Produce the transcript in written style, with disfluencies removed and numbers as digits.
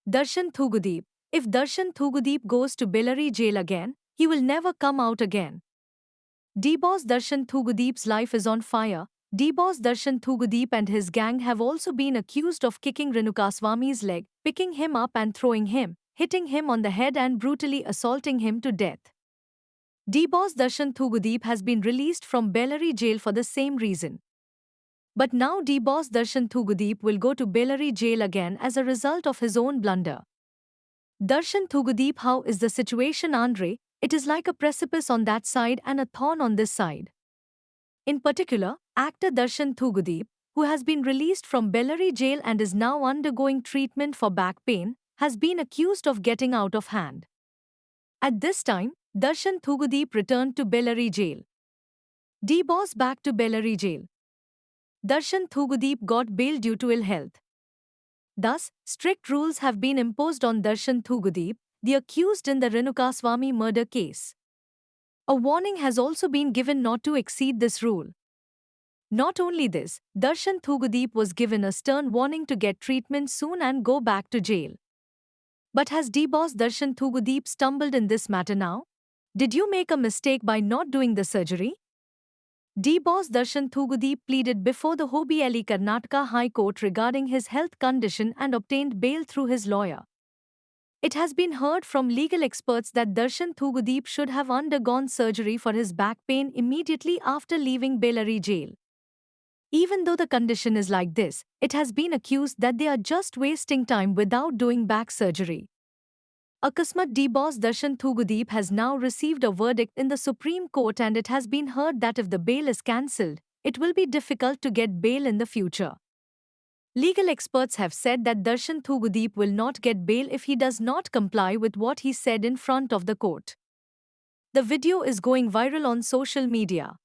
Darshan Thugudeep. If Darshan Thugudeep goes to Bellary jail again, he will never come out again. D-Boss Darshan Thugudeep's life is on fire. D-Boss Darshan Thugudeep and his gang have also been accused of kicking Renukaswamy's leg, picking him up and throwing him, hitting him on the head and brutally assaulting him to death. D-Boss Darshan Thugudeep has been released from Bellary jail for the same reason. But now D-Boss Darshan Thugudeep will go to Bellary jail again as a result of his own blunder. Darshan Thugudeep, how is the situation, Andre? It is like a precipice on that side and a thorn on this side. In particular, actor Darshan Thugudeep, who has been released from Bellary jail and is now undergoing treatment for back pain, has been accused of getting out of hand. At this time, Darshan Thugudeep returned to Bellary jail. D-Boss back to Bellary jail. Darshan Thugudeep got bail due to ill health. Thus, strict rules have been imposed on Darshan Thugudeep, the accused in the Renukaswamy murder case. A warning has also been given not to exceed this rule. Not only this, Darshan Thugudeep was given a stern warning to get treatment soon and go back to jail. But has D-Boss Darshan Thugudeep stumbled in this matter now? Did you make a mistake by not doing the surgery? D-Boss Darshan Thugudeep pleaded before the Hobbieli Karnataka High Court regarding his health condition and obtained bail through his lawyer. It has been heard from legal experts that Darshan Thugudeep should have undergone surgery for his back pain immediately after leaving Bellary jail. Even though the condition is like this, it has been accused that they are just wasting time without doing back surgery. Akasmat D-Boss Darshan Thugudeep has now received a verdict in the Supreme Court, and it has been heard that if the bail is cancelled, it will be difficult to get bail in the future. Legal experts have said that Darshan Thugudeep will not get bail if he does not comply with what he said in front of the court. The video is going viral on social media.